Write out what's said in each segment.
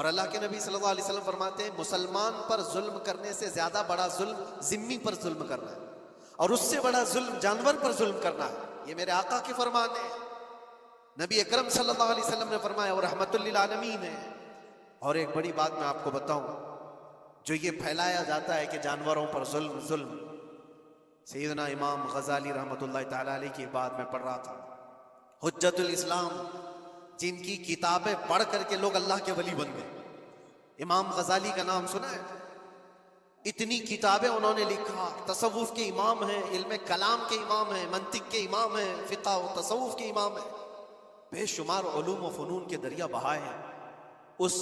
اور اللہ کے نبی صلی اللہ علیہ وسلم فرماتے ہیں مسلمان پر ظلم کرنے سے زیادہ بڑا ظلم ذمی پر ظلم کرنا ہے، اور اس سے بڑا ظلم جانور پر ظلم کرنا ہے۔ یہ میرے آقا کے فرمان ہے، نبی اکرم صلی اللہ علیہ وسلم نے فرمایا، اور رحمت للعالمین ہے۔ اور ایک بڑی بات میں آپ کو بتاؤں، جو یہ پھیلایا جاتا ہے کہ جانوروں پر ظلم ظلم، سیدنا امام غزالی رحمۃ اللہ تعالی علیہ کی بات میں پڑھ رہا تھا، حجت الاسلام، جن کی کتابیں پڑھ کر کے لوگ اللہ کے ولی بن گئے۔ امام غزالی کا نام سنا ہے؟ اتنی کتابیں انہوں نے لکھا، تصوف کے امام ہیں، علم کلام کے امام ہیں، منطق کے امام ہیں، فقہ و تصوف کے امام ہیں، بے شمار علوم و فنون کے دریا بہائے ہیں۔ اس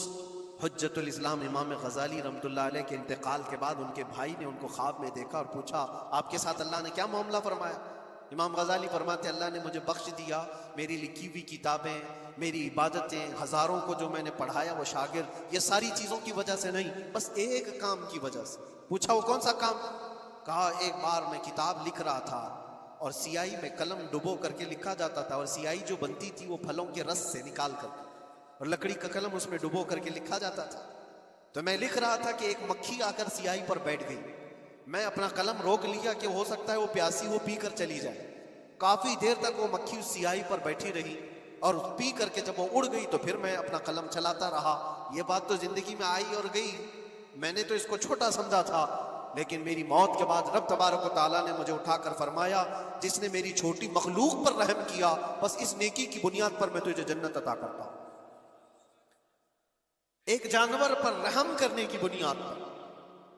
حجت الاسلام امام غزالی رحمۃ اللہ علیہ کے انتقال کے بعد ان کے بھائی نے ان کو خواب میں دیکھا اور پوچھا، آپ کے ساتھ اللہ نے کیا معاملہ فرمایا؟ امام غزالی فرماتے، اللہ نے مجھے بخش دیا، میری لکھی ہوئی کتابیں، میری عبادتیں، ہزاروں کو جو میں نے پڑھایا وہ شاگرد، یہ ساری چیزوں کی وجہ سے نہیں، بس ایک کام کی وجہ سے۔ پوچھا وہ کون سا کام؟ کہا ایک بار میں کتاب لکھ رہا تھا اور سیاہی میں قلم ڈبو کر کے لکھا جاتا تھا، اور سیاہی جو بنتی تھی وہ پھلوں کے رس سے نکال کر، اور لکڑی کا قلم اس میں ڈبو کر کے لکھا جاتا تھا۔ تو میں لکھ رہا تھا کہ ایک مکھی آ کر سیاہی پر بیٹھ گئی، میں اپنا قلم روک لیا کہ ہو سکتا ہے وہ پیاسی ہو، پی کر چلی جائے۔ کافی دیر تک وہ مکھی اس سیاہی پر بیٹھی رہی، اور پی کر کے جب وہ اڑ گئی تو پھر میں اپنا قلم چلاتا رہا۔ یہ بات تو زندگی میں آئی اور گئی، میں نے تو اس کو چھوٹا سمجھا تھا، لیکن میری موت کے بعد رب تبارک و تعالیٰ نے مجھے اٹھا کر فرمایا، جس نے میری چھوٹی مخلوق پر رحم کیا، بس اس نیکی کی بنیاد پر میں تجھے جنت عطا کرتا ہوں۔ ایک جانور پر رحم کرنے کی بنیاد پر،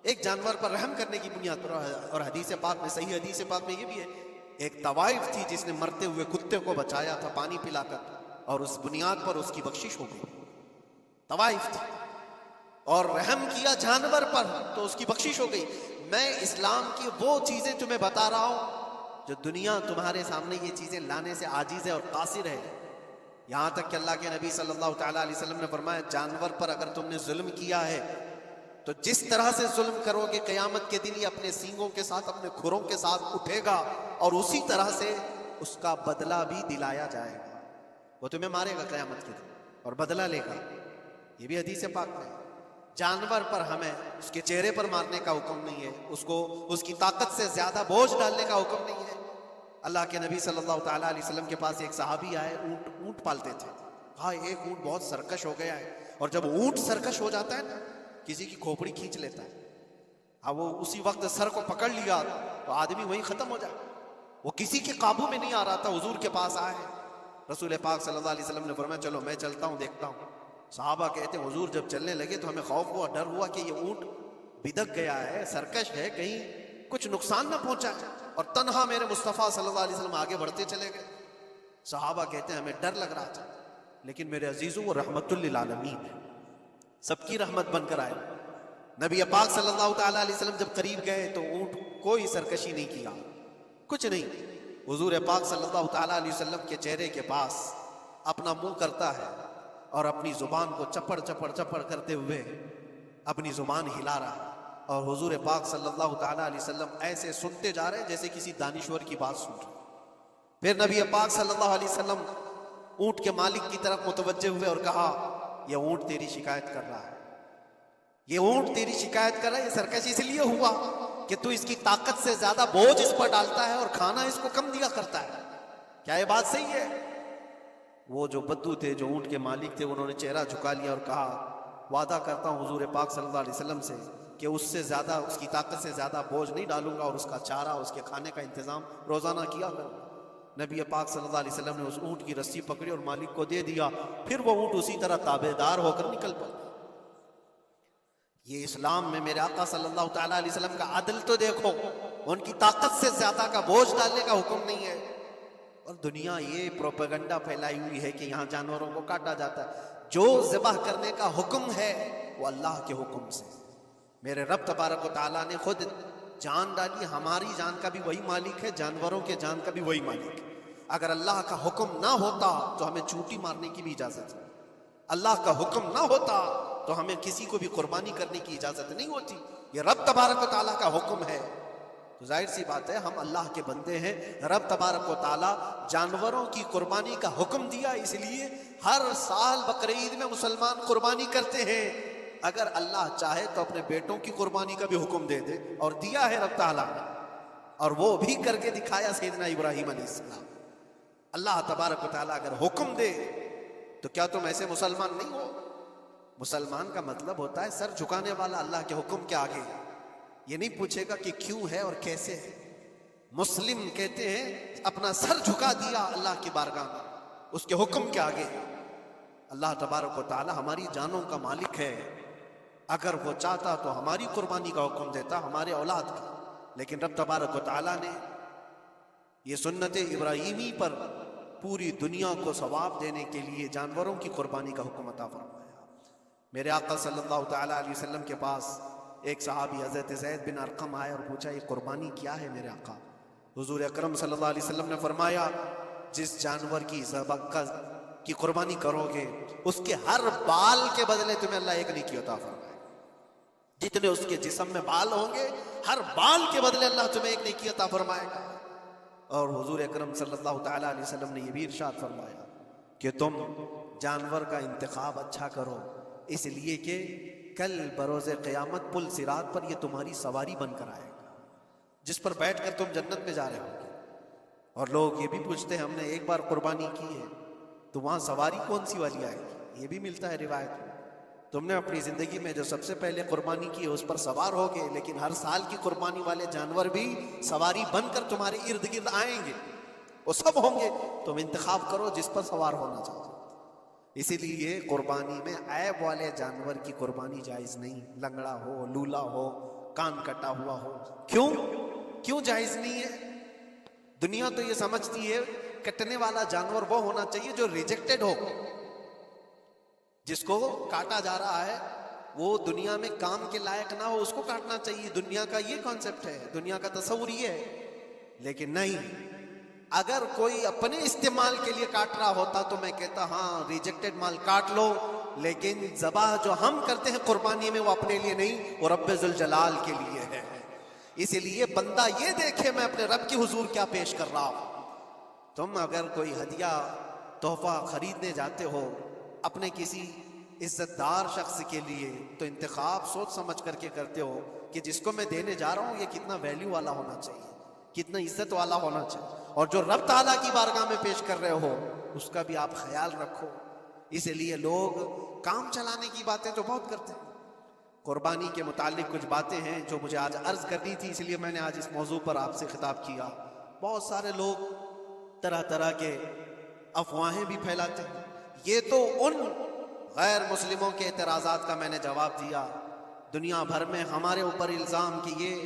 ایک جانور پر رحم کرنے کی بنیاد پر، اور حدیث پاک میں، صحیح حدیث پاک میں یہ بھی ہے، ایک طوائف تھی جس نے مرتے ہوئے کتے کو بچایا تھا پانی پلا کر، اور اس بنیاد پر اس کی بخشش ہو گئی۔ طوائف تھی اور رحم کیا جانور پر تو اس کی بخشش ہو گئی۔ میں اسلام کی وہ چیزیں تمہیں بتا رہا ہوں جو دنیا تمہارے سامنے یہ چیزیں لانے سے عاجز ہے اور قاصر ہے، یہاں تک کہ اللہ کے نبی صلی اللہ تعالیٰ علیہ وسلم نے فرمایا، جانور پر اگر تم نے ظلم کیا ہے تو جس طرح سے ظلم کرو گے قیامت کے دن یہ اپنے سینگوں کے ساتھ، اپنے کھروں کے ساتھ اٹھے گا، اور اسی طرح سے اس کا بدلہ بھی دلایا جائے گا۔ وہ تمہیں مارے گا قیامت کے دن اور بدلہ لے گا۔ یہ بھی حدیث پاک میں ہے۔ جانور پر ہمیں اس کے چہرے پر مارنے کا حکم نہیں ہے، اس کو اس کی طاقت سے زیادہ بوجھ ڈالنے کا حکم نہیں ہے۔ اللہ کے نبی صلی اللہ تعالیٰ علیہ وسلم کے پاس ایک صحابی آئے، اونٹ پالتے تھے۔ کہا ایک اونٹ بہت سرکش ہو گیا ہے، اور جب اونٹ سرکش ہو جاتا ہے نا، کسی کی کھوپڑی کھینچ لیتا ہے، اب وہ اسی وقت سر کو پکڑ لیا تو آدمی وہیں ختم ہو جائے۔ وہ کسی کے قابو میں نہیں آ رہا تھا، حضور کے پاس آئے، رسول پاک صلی اللہ علیہ وسلم نے فرمایا چلو میں چلتا ہوں، دیکھتا ہوں۔ صحابہ کہتے ہیں حضور جب چلنے لگے تو ہمیں خوف ہوا، ڈر ہوا کہ یہ اونٹ بدک گیا ہے، سرکش ہے، کہیں کچھ نقصان نہ پہنچا ہے، اور تنہا میرے مصطفیٰ صلی اللہ علیہ وسلم آگے بڑھتے چلے گئے۔ صحابہ کہتے ہیں ہمیں ڈر لگ رہا تھا، لیکن میرے عزیزوں وہ رحمت للعالمین ہے، سب کی رحمت بن کر آئے۔ نبی پاک صلی اللہ تعالیٰ علیہ وسلم جب قریب گئے تو اونٹ کوئی سرکشی نہیں کیا، کچھ نہیں۔ حضور پاک صلی اللہ تعالیٰ علیہ وسلم کے چہرے کے پاس اپنا منہ کرتا ہے اور اپنی زبان کو چپڑ چپڑ چپڑ کرتے ہوئے اپنی زبان ہلا رہا ہے، اور حضور پاک صلی اللہ تعالیٰ علیہ وسلم ایسے سنتے جا رہے ہیں جیسے کسی دانشور کی بات سن رہے۔ پھر نبی پاک صلی اللہ علیہ وسلم اونٹ کے مالک کی طرف متوجہ ہوئے اور کہا یہ اونٹ تیری شکایت کر رہا ہے، یہ اونٹ تیری شکایت کر رہا ہے، یہ سرکش اس لیے ہوا کہ تو اس کی طاقت سے زیادہ بوجھ اس پر ڈالتا ہے اور کھانا اس کو کم دیا کرتا ہے۔ کیا یہ بات صحیح ہے؟ وہ جو بدو تھے، جو اونٹ کے مالک تھے، انہوں نے چہرہ جھکا لیا اور کہا وعدہ کرتا ہوں حضور پاک صلی اللہ علیہ وسلم سے کہ اس سے زیادہ، اس کی طاقت سے زیادہ بوجھ نہیں ڈالوں گا، اور اس کا چارہ، اس کے کھانے کا انتظام روزانہ کیا کروں۔ نبی پاک صلی اللہ علیہ وسلم نے اس اونٹ کی رسی پکڑی اور مالک کو دے دیا، پھر وہ اونٹ اسی طرح تابعدار ہو کر نکل پڑا۔ یہ اسلام میں میرے آقا صلی اللہ تعالیٰ علیہ وسلم کا عدل تو دیکھو، ان کی طاقت سے زیادہ کا بوجھ ڈالنے کا حکم نہیں ہے۔ اور دنیا یہ پروپیگنڈا پھیلائی ہوئی ہے کہ یہاں جانوروں کو کاٹا جاتا ہے، جو ذبح کرنے کا حکم ہے وہ اللہ کے حکم سے۔ میرے رب تبارک و تعالیٰ نے خود جان ڈالی، ہماری جان کا بھی وہی مالک ہے، جانوروں کے جان کا بھی وہی مالک ہے۔ اگر اللہ کا حکم نہ ہوتا تو ہمیں چونٹی مارنے کی بھی اجازت ہے، اللہ کا حکم نہ ہوتا تو ہمیں کسی کو بھی قربانی کرنے کی اجازت نہیں ہوتی۔ یہ رب تبارک و تعالیٰ کا حکم ہے، تو ظاہر سی بات ہے ہم اللہ کے بندے ہیں، رب تبارک و تعالیٰ جانوروں کی قربانی کا حکم دیا، اس لیے ہر سال بقرعید میں مسلمان قربانی کرتے ہیں۔ اگر اللہ چاہے تو اپنے بیٹوں کی قربانی کا بھی حکم دے دے، اور دیا ہے رب تعالیٰ نے، اور وہ بھی کر کے دکھایا سیدنا ابراہیم علیہ السلام۔ اللہ تبارک و تعالیٰ اگر حکم دے تو کیا تم ایسے مسلمان نہیں ہو؟ مسلمان کا مطلب ہوتا ہے سر جھکانے والا اللہ کے حکم کے آگے، یہ نہیں پوچھے گا کہ کیوں ہے اور کیسے ہے۔ مسلم کہتے ہیں اپنا سر جھکا دیا اللہ کی بارگاہ میں، اس کے حکم کے آگے۔ اللہ تبارک و تعالی ہماری جانوں کا مالک ہے، اگر وہ چاہتا تو ہماری قربانی کا حکم دیتا، ہمارے اولاد کا، لیکن رب تبارک و تعالی نے یہ سنت ابراہیمی پر پوری دنیا کو ثواب دینے کے لیے جانوروں کی قربانی کا حکم عطا فرمایا۔ میرے آقا صلی اللہ تعالیٰ علیہ وسلم کے پاس ایک صحابی حضرت زید بن ارقم آئے اور پوچھا یہ قربانی کیا ہے میرے آقا؟ حضور اکرم صلی اللہ علیہ وسلم نے فرمایا جس جانور کی قربانی کرو گے اس کے ہر بال کے بدلے تمہیں اللہ ایک نیکی عطا فرمائے گا، جتنے اس کے جسم میں بال ہوں گے ہر بال کے بدلے اللہ تمہیں ایک نیکی عطا فرمائے گا۔ اور حضور اکرم صلی اللہ تعالیٰ علیہ وسلم نے یہ بھی ارشاد فرمایا کہ تم جانور کا انتخاب اچھا کرو، اس لیے کہ کل بروز قیامت پل صراط پر یہ تمہاری سواری بن کر آئے گا، جس پر بیٹھ کر تم جنت میں جا رہے ہو گے۔ اور لوگ یہ بھی پوچھتے ہیں ہم نے ایک بار قربانی کی ہے تو وہاں سواری کون سی والی آئے گی؟ یہ بھی ملتا ہے روایت میں، تم نے اپنی زندگی میں جو سب سے پہلے قربانی کی ہے اس پر سوار ہو گے، لیکن ہر سال کی قربانی والے جانور بھی سواری بن کر تمہارے ارد گرد آئیں گے، وہ سب ہوں گے، تم انتخاب کرو جس پر سوار ہونا چاہو۔ اسی لیے قربانی میں عیب والے جانور کی قربانی جائز نہیں، لنگڑا ہو، لولا ہو، کان کٹا ہوا ہو۔ کیوں جائز نہیں ہے؟ دنیا تو یہ سمجھتی ہے کٹنے والا جانور وہ ہونا چاہیے جو ریجیکٹڈ ہو، جس کو کاٹا جا رہا ہے وہ دنیا میں کام کے لائق نہ ہو، اس کو کاٹنا چاہیے۔ دنیا کا یہ کانسیپٹ ہے، دنیا کا تصور یہ ہے، لیکن نہیں، اگر کوئی اپنے استعمال کے لیے کاٹ رہا ہوتا تو میں کہتا ہاں ریجیکٹڈ مال کاٹ لو، لیکن ذبح جو ہم کرتے ہیں قربانی میں وہ اپنے لیے نہیں، وہ رب ذوالجلال کے لیے ہے۔ اسی لیے بندہ یہ دیکھے میں اپنے رب کی حضور کیا پیش کر رہا ہوں۔ تم اگر کوئی ہدیہ تحفہ خریدنے جاتے ہو اپنے کسی عزت دار شخص کے لیے تو انتخاب سوچ سمجھ کر کے کرتے ہو کہ جس کو میں دینے جا رہا ہوں یہ کتنا ویلیو والا ہونا چاہیے، کتنا عزت والا ہونا چاہیے، اور جو رب تعالیٰ کی بارگاہ میں پیش کر رہے ہو اس کا بھی آپ خیال رکھو۔ اس لیے لوگ کام چلانے کی باتیں تو بہت کرتے ہیں۔ قربانی کے متعلق کچھ باتیں ہیں جو مجھے آج عرض کرنی تھی، اس لیے میں نے آج اس موضوع پر آپ سے خطاب کیا۔ بہت سارے لوگ طرح طرح کے افواہیں بھی پھیلاتے ہیں، یہ تو ان غیر مسلموں کے اعتراضات کا میں نے جواب دیا۔ دنیا بھر میں ہمارے اوپر الزام کہ یہ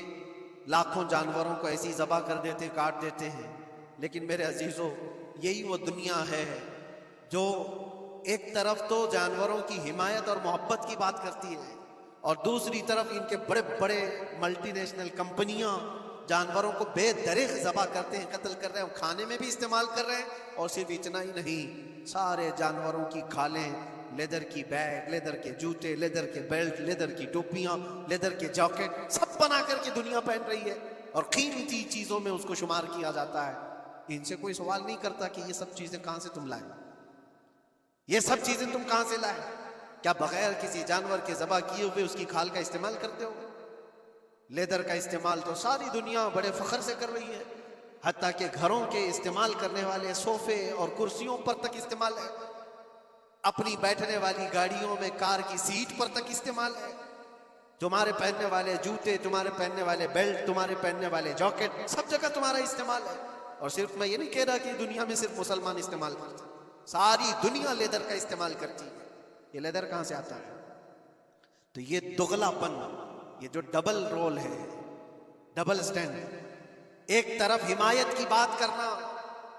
لاکھوں جانوروں کو ایسی ذبح کر دیتے، کاٹ دیتے ہیں، لیکن میرے عزیزو یہی وہ دنیا ہے جو ایک طرف تو جانوروں کی حمایت اور محبت کی بات کرتی ہے اور دوسری طرف ان کے بڑے بڑے ملٹی نیشنل کمپنیاں جانوروں کو بے دریغ ذبح کرتے ہیں، قتل کر رہے ہیں، کھانے میں بھی استعمال کر رہے ہیں۔ اور صرف اتنا ہی نہیں، سارے جانوروں کی کھالیں، لیدر کی بیگ، لیدر کے جوتے، لیدر کے بیلٹ، لیدر کی ٹوپیاں، لیدر کے جاکٹ سب بنا کر کے دنیا پہن رہی ہے اور قیمتی چیزوں میں اس کو شمار کیا جاتا ہے۔ ان سے کوئی سوال نہیں کرتا کہ یہ سب چیزیں کہاں سے تم لائے، یہ سب چیزیں تم کہاں سے لائے؟ کیا بغیر کسی جانور کے ذبح کیے ہوئے اس کی کھال کا استعمال کرتے ہو؟ لیدر کا استعمال تو ساری دنیا بڑے فخر سے کر رہی ہے، حتیٰ کہ گھروں کے استعمال کرنے والے صوفے اور کرسیوں پر تک استعمال ہے، اپنی بیٹھنے والی گاڑیوں میں کار کی سیٹ پر تک استعمال ہے، تمہارے پہننے والے جوتے، تمہارے پہننے والے بیلٹ، تمہارے پہننے والے جاکٹ، سب جگہ تمہارا استعمال ہے۔ اور صرف میں یہ نہیں کہہ رہا کہ دنیا میں صرف مسلمان استعمال کرتے ہیں، ساری دنیا لیدر کا استعمال کرتی ہے۔ یہ لیدر کہاں سے آتا ہے؟ تو یہ دغلا پن، یہ جو ڈبل رول ہے، ڈبل سٹینڈ، ایک طرف حمایت کی بات کرنا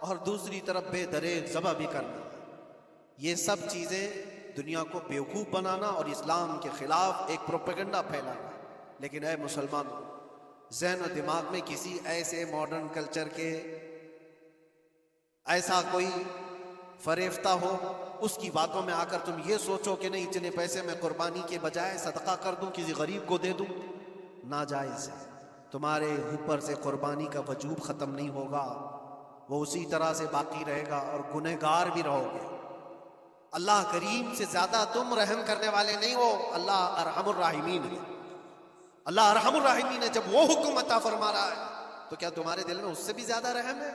اور دوسری طرف بے دریغ ذبح بھی کرنا، یہ سب چیزیں دنیا کو بیوقوف بنانا اور اسلام کے خلاف ایک پروپیگنڈا پھیلانا۔ لیکن اے مسلمانوں، ذہن و دماغ میں کسی ایسے ماڈرن کلچر کے ایسا کوئی فریفتہ ہو، اس کی باتوں میں آ کر تم یہ سوچو کہ نہیں اتنے پیسے میں قربانی کے بجائے صدقہ کر دوں، کسی غریب کو دے دوں، ناجائز ہے۔ تمہارے اوپر سے قربانی کا وجوب ختم نہیں ہوگا، وہ اسی طرح سے باقی رہے گا اور گنہگار بھی رہو گے۔ اللہ کریم سے زیادہ تم رحم کرنے والے نہیں ہو، اللہ ارحم الراحمین ہے۔ اللہ ارحم الراحمین ہے، جب وہ حکم عطا فرما رہا ہے تو کیا تمہارے دل میں اس سے بھی زیادہ رحم ہے؟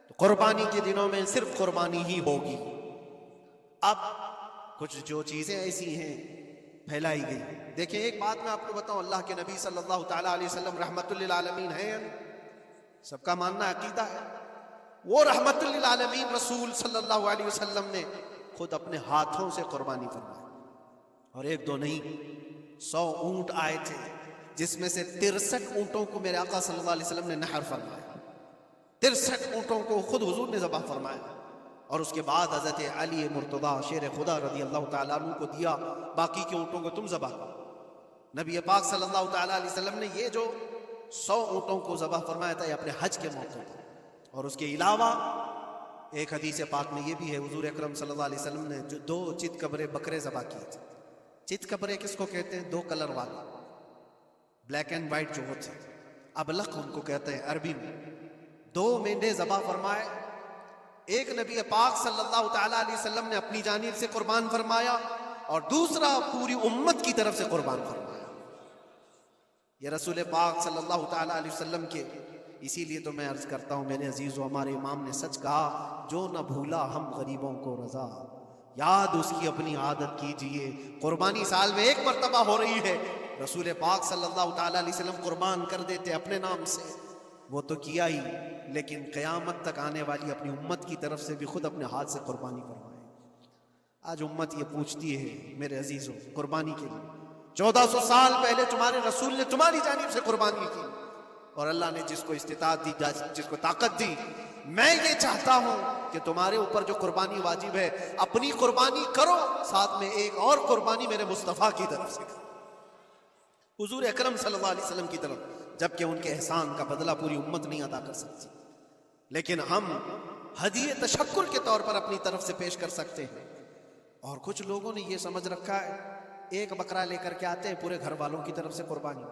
تو قربانی کے دنوں میں صرف قربانی ہی ہوگی۔ اب کچھ جو چیزیں ایسی ہیں پھیلائی گئی، دیکھیں ایک بات میں آپ کو بتاؤں، اللہ کے نبی صلی اللہ تعالیٰ علیہ وسلم رحمت للعالمین ہیں، سب کا ماننا عقیدہ ہے، وہ رحمت للعالمین رسول صلی اللہ علیہ وسلم نے خود اپنے ہاتھوں سے قربانی فرمائی، اور ایک دو نہیں 100 اونٹ آئے تھے، جس میں سے 63 اونٹوں کو میرے آقا صلی اللہ علیہ وسلم نے نحر فرمایا، 63 اونٹوں کو خود حضور نے ذبح فرمایا، اور اس کے بعد حضرت علی مرتضیٰ شیر خدا رضی اللہ تعالیٰ عنہ کو دیا، باقی کے اونٹوں کو تم ذبح کرو۔ نبی پاک صلی اللہ تعالیٰ علیہ وسلم نے یہ جو 100 اونٹوں کو ذبح فرمایا تھا یہ اپنے حج کے موقع پر، اور اس کے علاوہ ایک حدیث پاک میں یہ بھی ہے، حضور اکرم صلی اللہ علیہ وسلم نے جو 2 چت کبرے بکرے ذبح کیے تھے۔ چت کبرے کس کو کہتے ہیں؟ 2 کلر والے، بلیک اینڈ وائٹ جو ہوتے ہیں، ابلق ان کو کہتے ہیں عربی میں۔ 2 مینڈے ذبح فرمائے، ایک نبی پاک صلی اللہ تعالیٰ علیہ وسلم نے اپنی جانب سے قربان فرمایا، اور دوسرا پوری امت کی طرف سے قربان فرمایا۔ یہ رسول پاک صلی اللہ تعالیٰ علیہ وسلم کے، اسی لیے تو میں عرض کرتا ہوں میرے عزیزو، ہمارے امام نے سچ کہا، جو نہ بھولا ہم غریبوں کو رضا، یاد اس کی اپنی عادت کیجئے۔ قربانی سال میں 1 مرتبہ ہو رہی ہے، رسول پاک صلی اللہ تعالیٰ علیہ وسلم قربان کر دیتے اپنے نام سے، وہ تو کیا ہی، لیکن قیامت تک آنے والی اپنی امت کی طرف سے بھی خود اپنے ہاتھ سے قربانی فرمائے۔ آج امت یہ پوچھتی ہے میرے عزیزو، قربانی کے لیے 1400 سال پہلے تمہارے رسول نے تمہاری جانب سے قربانی کی، اور اللہ نے جس کو استطاعت دی، جس کو طاقت دی، میں یہ چاہتا ہوں کہ تمہارے اوپر جو قربانی واجب ہے اپنی قربانی کرو، ساتھ میں ایک اور قربانی میرے مصطفیٰ کی طرف سے کرو، حضور اکرم صلی اللہ علیہ وسلم کی طرف، جبکہ ان کے احسان کا بدلہ پوری امت نہیں ادا کر سکتی، لیکن ہم ہدیہ تشکر کے طور پر اپنی طرف سے پیش کر سکتے ہیں۔ اور کچھ لوگوں نے یہ سمجھ رکھا ہے، ایک بکرا لے کر کے آتے ہیں پورے گھر والوں کی طرف سے قربانی،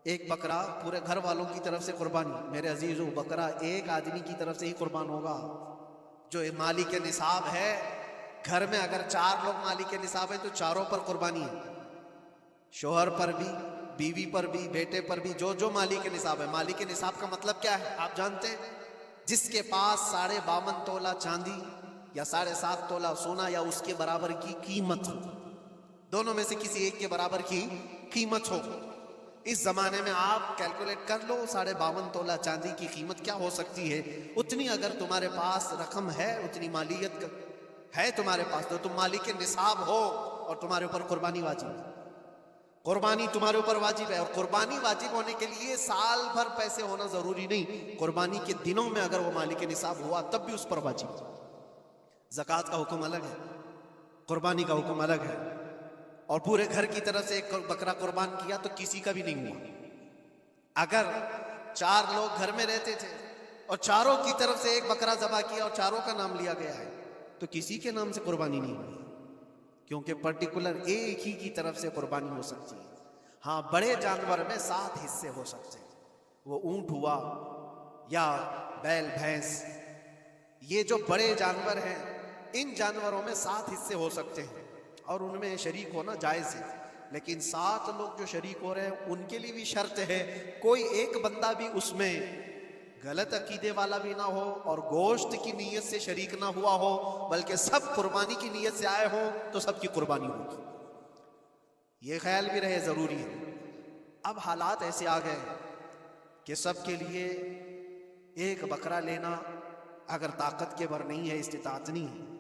ایک بکرا پورے گھر والوں کی طرف سے قربانی۔ میرے عزیزو، بکرا ایک آدمی کی طرف سے ہی قربان ہوگا جو مالک نصاب ہے۔ گھر میں اگر 4 لوگ مالک نصاب ہے تو چاروں پر قربانی ہے، شوہر پر بھی، بیوی پر بھی، بیٹے پر بھی، جو مالک نصاب ہے۔ مالک نصاب کا مطلب کیا ہے آپ جانتے ہیں؟ جس کے پاس 52.5 تولہ چاندی یا 7.5 تولہ سونا یا اس کے برابر کی قیمت ہو، دونوں میں سے کسی ایک کے برابر کی قیمت ہو۔ اس زمانے میں آپ کیلکولیٹ کر لو 52.5 تولہ چاندی کی قیمت کیا ہو سکتی ہے، اتنی اگر تمہارے پاس رقم ہے، اتنی مالیت ہے تمہارے پاس، تو تم مالک نصاب ہو اور تمہارے اوپر قربانی واجب ہے۔ قربانی تمہارے اوپر واجب ہے، اور قربانی واجب ہونے کے لیے سال بھر پیسے ہونا ضروری نہیں، قربانی کے دنوں میں اگر وہ مالک نصاب ہوا تب بھی اس پر واجب ہے۔ زکوٰۃ کا حکم الگ ہے، قربانی کا حکم الگ ہے، اور پورے گھر کی طرف سے ایک بکرا قربان کیا تو کسی کا بھی نہیں ہوا۔ اگر 4 لوگ گھر میں رہتے تھے اور چاروں کی طرف سے ایک بکرا ذبح کیا اور چاروں کا نام لیا گیا ہے تو کسی کے نام سے قربانی نہیں ہوئی، کیونکہ پرٹیکولر ایک ہی کی طرف سے قربانی ہو سکتی ہے۔ ہاں، بڑے جانور میں 7 حصے ہو سکتے ہیں، وہ اونٹ ہوا یا بیل بھینس، یہ جو بڑے جانور ہیں ان جانوروں میں 7 حصے ہو سکتے ہیں، اور ان میں شریک ہونا جائز ہے، لیکن 7 لوگ جو شریک ہو رہے ہیں ان کے لیے بھی شرط ہے کوئی ایک بندہ بھی اس میں غلط عقیدے والا بھی نہ ہو اور گوشت کی نیت سے شریک نہ ہوا ہو، بلکہ سب قربانی کی نیت سے آئے ہوں تو سب کی قربانی ہوگی۔ یہ خیال بھی رہے ضروری ہے۔ اب حالات ایسے آ گئے کہ سب کے لیے ایک بکرا لینا اگر طاقت کے بر نہیں ہے، استطاعت نہیں ہے،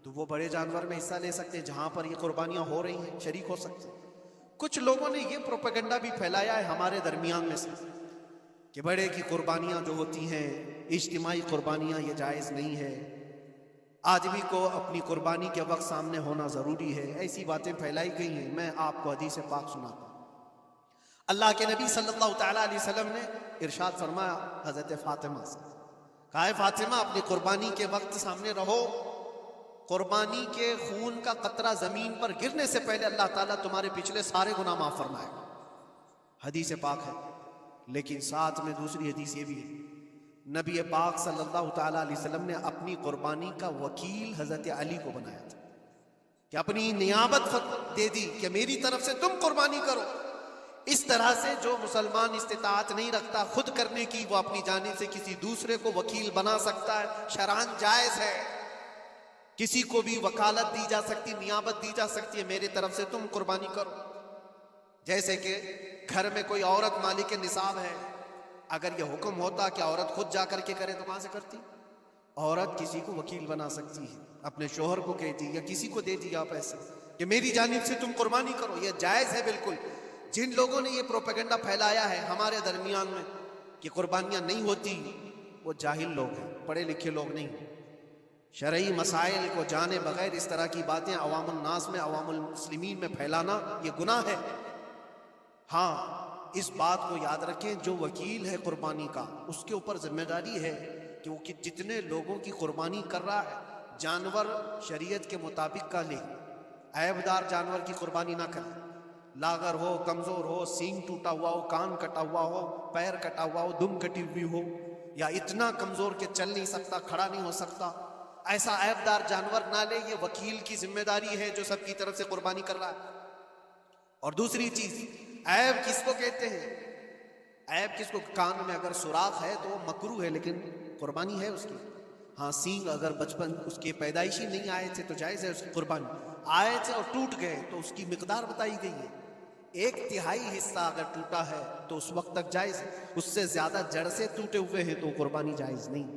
تو وہ بڑے جانور میں حصہ لے سکتے ہیں جہاں پر یہ قربانیاں ہو رہی ہیں، شریک ہو سکتے ہیں۔ کچھ لوگوں نے یہ پروپیگنڈا بھی پھیلایا ہے ہمارے درمیان میں سے کہ بڑے کی قربانیاں جو ہوتی ہیں اجتماعی قربانیاں، یہ جائز نہیں ہے، آدمی کو اپنی قربانی کے وقت سامنے ہونا ضروری ہے، ایسی باتیں پھیلائی گئی ہیں۔ میں آپ کو حدیث پاک سناتا ہوں۔ اللہ کے نبی صلی اللہ تعالیٰ علیہ وسلم نے ارشاد فرمایا حضرت فاطمہ سے، کہا ہے فاطمہ اپنی قربانی کے وقت سامنے رہو، قربانی کے خون کا قطرہ زمین پر گرنے سے پہلے اللہ تعالیٰ تمہارے پچھلے سارے گناہ معاف فرمائے گا۔ حدیث پاک ہے۔ لیکن ساتھ میں دوسری حدیث یہ بھی ہے، نبی پاک صلی اللہ تعالیٰ علیہ وسلم نے اپنی قربانی کا وکیل حضرت علی کو بنایا تھا کہ اپنی نیابت دے دی کہ میری طرف سے تم قربانی کرو۔ اس طرح سے جو مسلمان استطاعت نہیں رکھتا خود کرنے کی، وہ اپنی جانب سے کسی دوسرے کو وکیل بنا سکتا ہے، شرعاً جائز ہے۔ کسی کو بھی وکالت دی جا سکتی، نیابت دی جا سکتی ہے، میری طرف سے تم قربانی کرو۔ جیسے کہ گھر میں کوئی عورت مالک نصاب ہے، اگر یہ حکم ہوتا کہ عورت خود جا کر کے کرے تو کہاں سے کرتی؟ عورت کسی کو وکیل بنا سکتی ہے، اپنے شوہر کو کہتی یا کسی کو دے دیا پیسے کہ میری جانب سے تم قربانی کرو، یہ جائز ہے بالکل۔ جن لوگوں نے یہ پروپیگنڈا پھیلایا ہے ہمارے درمیان میں کہ قربانیاں نہیں ہوتی، وہ جاہل لوگ ہیں، پڑھے لکھے لوگ نہیں۔ شرعی مسائل کو جانے بغیر اس طرح کی باتیں عوام الناس میں، عوام المسلمین میں پھیلانا یہ گناہ ہے۔ ہاں اس بات کو یاد رکھیں، جو وکیل ہے قربانی کا اس کے اوپر ذمہ داری ہے کہ وہ جتنے لوگوں کی قربانی کر رہا ہے جانور شریعت کے مطابق کا لے، عیب دار جانور کی قربانی نہ کرے، لاغر ہو، کمزور ہو، سینگ ٹوٹا ہوا ہو، کان کٹا ہوا ہو، پیر کٹا ہوا ہو، دم کٹی ہوئی ہو، یا اتنا کمزور کہ چل نہیں سکتا، کھڑا نہیں ہو سکتا، ایسا عیب دار جانور نہ لے۔ یہ وکیل کی ذمہ داری ہے جو سب کی طرف سے قربانی کر رہا ہے۔ اور دوسری چیز، عیب کس کو کہتے ہیں؟ عیب کس کو؟ کان میں اگر سوراخ ہے تو وہ مکروہ ہے لیکن قربانی ہے اس کی۔ ہاں سینگ اگر بچپن اس کے پیدائشی نہیں آئے تھے تو جائز ہے اس کی قربانی، آئے تھے اور ٹوٹ گئے تو اس کی مقدار بتائی گئی ہے، 1/3 حصہ اگر ٹوٹا ہے تو اس وقت تک جائز ہے، اس سے زیادہ جڑ سے ٹوٹے ہوئے ہیں تو قربانی جائز نہیں۔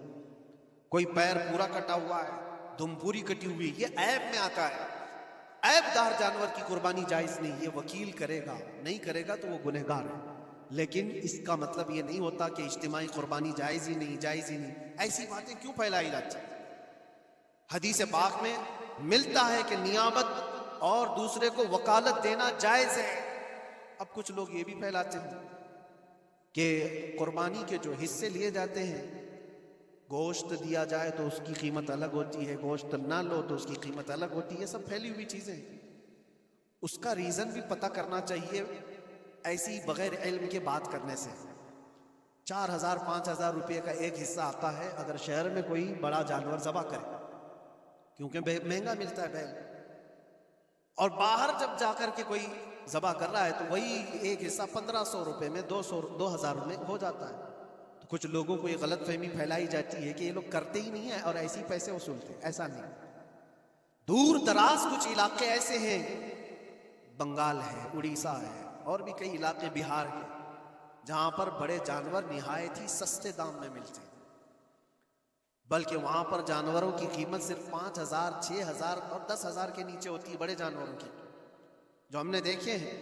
کوئی پیر پورا کٹا ہوا ہے، دم پوری کٹی ہوئی، یہ عیب میں آتا ہے۔ عیب دار جانور کی قربانی جائز نہیں، یہ وکیل کرے گا، نہیں کرے گا تو وہ گنہگار ہے۔ لیکن اس کا مطلب یہ نہیں ہوتا کہ اجتماعی قربانی جائز ہی نہیں، جائز ہی نہیں۔ ایسی باتیں کیوں پھیلائی جاتی ہیں؟ حدیث پاک میں ملتا ہے کہ نیابت اور دوسرے کو وکالت دینا جائز ہے۔ اب کچھ لوگ یہ بھی پھیلاتے ہیں کہ قربانی کے جو حصے لیے جاتے ہیں، گوشت دیا جائے تو اس کی قیمت الگ ہوتی ہے، گوشت نہ لو تو اس کی قیمت الگ ہوتی ہے، یہ سب پھیلی ہوئی چیزیں ہیں۔ اس کا ریزن بھی پتہ کرنا چاہیے، ایسی بغیر علم کے بات کرنے سے۔ 4000 5000 روپے کا ایک حصہ آتا ہے اگر شہر میں کوئی بڑا جانور ذبح کرے، کیونکہ مہنگا ملتا ہے بیل، اور باہر جب جا کر کے کوئی ذبح کر رہا ہے تو وہی ایک حصہ 1500 روپے میں 2000 میں ہو جاتا ہے۔ تو کچھ لوگوں کو یہ غلط فہمی پھیلائی جاتی ہے کہ یہ لوگ کرتے ہی نہیں ہیں اور ایسے ہی پیسے وصولتے ہیں، ایسا نہیں۔ دور دراز کچھ علاقے ایسے ہیں، بنگال ہے، اڑیسہ ہے، اور بھی کئی علاقے بہار کے، جہاں پر بڑے جانور نہایت ہی سستے دام میں ملتے ہیں، بلکہ وہاں پر جانوروں کی قیمت صرف 5000 6000 اور 10000 کے نیچے ہوتی ہے، بڑے جانوروں کی جو ہم نے دیکھے ہیں۔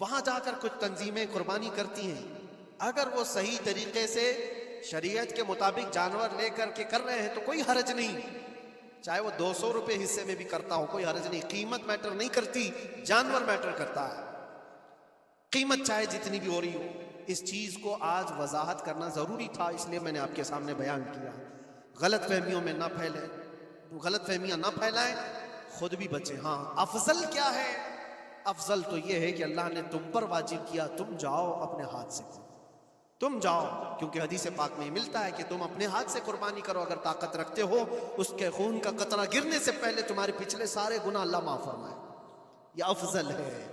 وہاں جا کر کچھ تنظیمیں قربانی کرتی ہیں، اگر وہ صحیح طریقے سے شریعت کے مطابق جانور لے کر کے کر رہے ہیں تو کوئی حرج نہیں، چاہے وہ 200 روپے حصے میں بھی کرتا ہو، کوئی حرج نہیں۔ قیمت میٹر نہیں کرتی، جانور میٹر کرتا ہے، قیمت چاہے جتنی بھی ہو رہی ہو۔ اس چیز کو آج وضاحت کرنا ضروری تھا، اس لیے میں نے آپ کے سامنے بیان کیا۔ غلط فہمیوں میں نہ پھیلے، غلط فہمیاں نہ پھیلائیں، خود بھی بچیں۔ ہاں افضل کیا ہے؟ افضل تو یہ ہے کہ اللہ نے تم پر واجب کیا، تم جاؤ اپنے ہاتھ سے، تم جاؤ، کیونکہ حدیث پاک میں ملتا ہے کہ تم اپنے ہاتھ سے قربانی کرو اگر طاقت رکھتے ہو، اس کے خون کا قطرہ گرنے سے پہلے تمہارے پچھلے سارے گناہ اللہ معاف فرمائے۔ یہ افضل ہے۔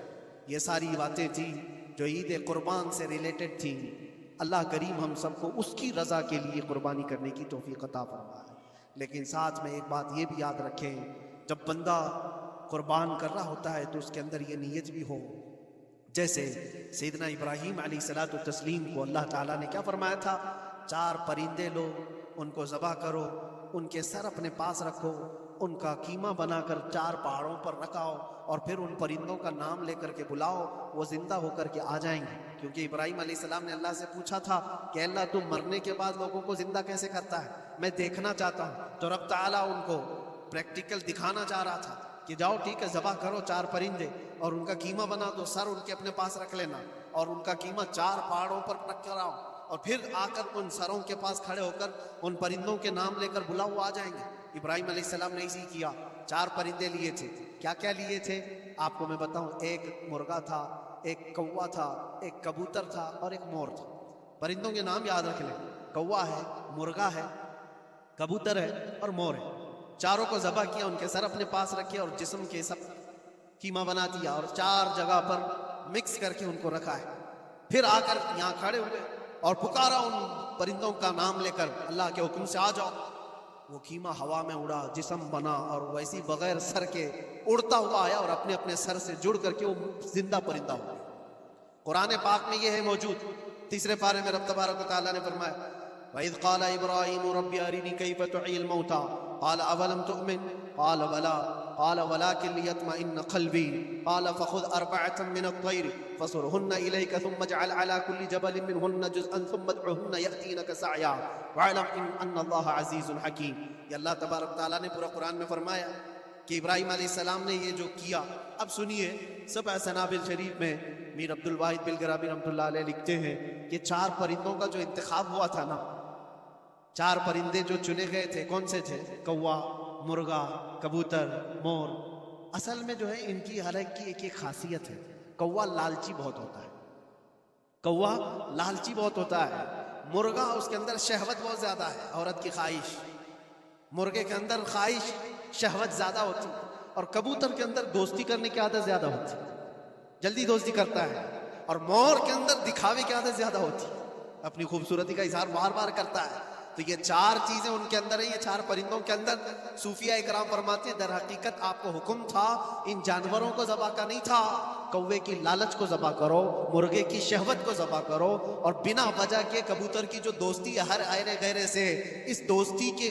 یہ ساری باتیں تھیں جو عید قربان سے ریلیٹڈ تھیں۔ اللہ کریم ہم سب کو اس کی رضا کے لیے قربانی کرنے کی توفیق عطا فرمائے۔ لیکن ساتھ میں ایک بات یہ بھی یاد رکھیں، جب بندہ قربان کر رہا ہوتا ہے تو اس کے اندر یہ نیت بھی ہو، جیسے سیدنا ابراہیم علیہ الصلوۃ والتسلیم کو اللہ تعالیٰ نے کیا فرمایا تھا؟ 4 پرندے لو، ان کو ذبح کرو، ان کے سر اپنے پاس رکھو، ان کا قیمہ بنا کر 4 پہاڑوں پر رکھاؤ، اور پھر ان پرندوں کا نام لے کر کے بلاؤ، وہ زندہ ہو کر کے آ جائیں گے۔ کیونکہ ابراہیم علیہ السلام نے اللہ سے پوچھا تھا کہ اللہ تم مرنے کے بعد لوگوں کو زندہ کیسے کرتا ہے، میں دیکھنا چاہتا ہوں۔ تو رب تعالیٰ ان کو پریکٹیکل دکھانا چاہ رہا تھا کہ جاؤ ٹھیک ہے، ذبح کرو 4 پرندے اور ان کا قیمہ بنا دو، سر ان کے اپنے پاس رکھ لینا، اور ان کا قیمہ 4 پہاڑوں پر رکھ کر آؤ، اور پھر آ کر ان سروں کے پاس کھڑے ہو کر ان پرندوں کے نام لے کر بلاؤ، وہ آ جائیں گے۔ ابراہیم علیہ السلام نے اسی کیا، 4 پرندے لیے تھے۔ کیا کیا لیے تھے آپ کو میں بتاؤں؟ ایک مرغا تھا، ایک کوا تھا، ایک کبوتر تھا اور ایک مور تھا۔ پرندوں کے نام یاد رکھ لیں، کوا ہے، مرغا ہے، کبوتر ہے اور مور ہے. چاروں کو ذبح کیا، ان کے سر اپنے پاس رکھے اور جسم کے سب قیمہ بنا دیا اور 4 جگہ پر مکس کر کے ان کو رکھا ہے. پھر آ کر یہاں کھڑے ہوئے اور پکارا ان پرندوں کا نام لے کر، اللہ کے حکم سے آ جاؤ. وہ قیمہ ہوا میں اڑا، جسم بنا اور ویسی بغیر سر کے اڑتا ہوا آیا اور اپنے اپنے سر سے جڑ کر کے وہ زندہ پرندہ ہو گیا. قرآن پاک میں یہ ہے موجود. تیسرے پارے میں رب تبارک و تعالیٰ نے فرمایا وَإِذْ قَالَ إِبْرَاهِيمُ رَبِّ أَرِنِي كَيْفَ تُحْيِي الْمَوْتَى قَالَ أَوَلَمْ تُؤْمِنْ قَالَ بَلَى قَالَ وَلَكِنْ لِيَطْمَئِنَّ قَلْبِي قَالَ فَخُذْ أَرْبَعَةً مِّنَ الطَّيْرِ فَصُرْهُنَّ إِلَيْكَ ثُمَّ اجْعَلْ عَلَى كُلِّ جَبَلٍ مِّنْهُنَّ جُزْءًا ثُمَّ ادْعُهُنَّ يَأْتِينَكَ سَعْيًا وَاعْلَمْ أَنَّ اللَّهَ عَزِيزٌ حَكِيمٌ. یہ اللہ تبارک تعالیٰ نے پورا قرآن میں فرمایا کہ ابراہیم علیہ السلام نے یہ جو کیا. اب سنیے، سبع سنابل شریف میں میر عبد الواحد بلگرابی رحمۃ اللہ علیہ لکھتے ہیں کہ 4 پرندوں کا جو انتخاب ہوا تھا نا، 4 پرندے جو چنے گئے تھے کون سے تھے؟ کوا، مرغا، کبوتر، مور. اصل میں جو ہے ان کی ہر ایک کی ایک ایک خاصیت ہے. کوا لالچی بہت ہوتا ہے، کوا لالچی بہت ہوتا ہے. مرغا اس کے اندر شہوت بہت زیادہ ہے، عورت کی خواہش. مرغے کے اندر خواہش شہوت زیادہ ہوتی ہے. اور کبوتر کے اندر دوستی کرنے کی عادت زیادہ ہوتی ہے، جلدی دوستی کرتا ہے. اور مور کے اندر دکھاوے کی عادت زیادہ ہوتی ہے، اپنی خوبصورتی کا اظہار بار بار کرتا ہے. تو یہ 4 چیزیں ان کے اندر ہیں، یہ 4 پرندوں کے اندر. صوفیہ اکرام فرماتے ہیں در حقیقت آپ کو حکم تھا ان جانوروں کو ذبح کا نہیں تھا. کوے کی لالچ کو ذبح کرو، مرغے کی شہوت کو ذبح کرو، اور بنا وجہ کے کبوتر کی جو دوستی ہے ہر ایرے غیرے سے، اس دوستی کے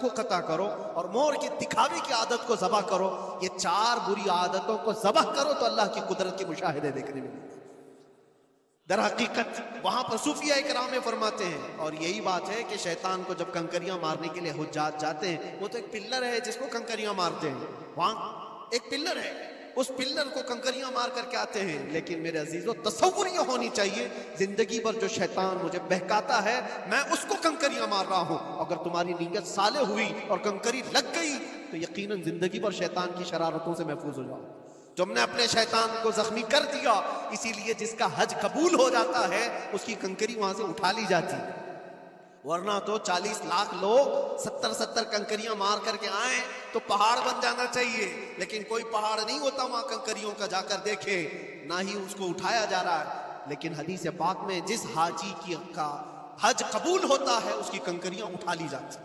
کو قطع کرو، اور مور کی دکھاوے کی عادت کو ذبح کرو. یہ 4 بری عادتوں کو ذبح کرو تو اللہ کی قدرت کے مشاہدے دیکھنے میں. در حقیقت وہاں پر صوفیہ اکرام فرماتے ہیں، اور یہی بات ہے کہ شیطان کو جب کنکریاں مارنے کے لیے حجاج جاتے ہیں، وہ تو ایک پلر ہے جس کو کنکریاں مارتے ہیں. وہاں ایک پلر ہے، اس پلر کو کنکریاں مار کر کے آتے ہیں. لیکن میرے عزیزو، تصور یہ ہونی چاہیے زندگی بھر جو شیطان مجھے بہکاتا ہے میں اس کو کنکریاں مار رہا ہوں. اگر تمہاری نیت صالح ہوئی اور کنکری لگ گئی تو یقیناً زندگی بھر شیطان کی شرارتوں سے محفوظ ہو جاؤ. تم نے اپنے شیطان کو زخمی کر دیا، اسی لیے جس کا حج قبول ہو جاتا ہے اس کی کنکری وہاں سے اٹھا لی جاتی. ورنہ تو 40 لاکھ لوگ 70 کنکریاں مار کر کے آئیں تو پہاڑ بن جانا چاہیے، لیکن کوئی پہاڑ نہیں ہوتا وہاں کنکریوں کا. جا کر دیکھے نہ ہی اس کو اٹھایا جا رہا ہے. لیکن حدیث پاک میں جس حاجی کا حج قبول ہوتا ہے اس کی کنکریاں اٹھا لی جاتی.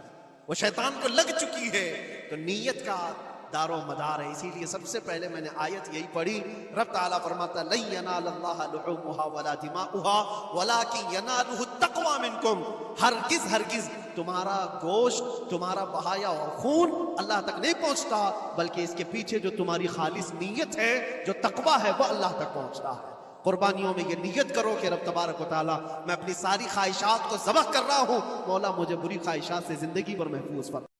وہ شیطان کو لگ چکی ہے. تو نیت کا دار و مدار ہے. اسی لیے سب سے پہلے میں نے آیت یہی پڑھی. رب تعالیٰ فرماتا لن ینال اللہ لحومها ولا دماؤها ولکن ینالہ التقوی منکم. ہرگز تمہارا گوشت، تمہارا بہایا اور خون اللہ تک نہیں پہنچتا، بلکہ اس کے پیچھے جو تمہاری خالص نیت ہے، جو تقوی ہے، وہ اللہ تک پہنچتا ہے. قربانیوں میں یہ نیت کرو کہ رب تبارک و تعالیٰ میں اپنی ساری خواہشات کو ذبح کر رہا ہوں، مولا مجھے بری خواہشات سے زندگی پر محفوظ فرما.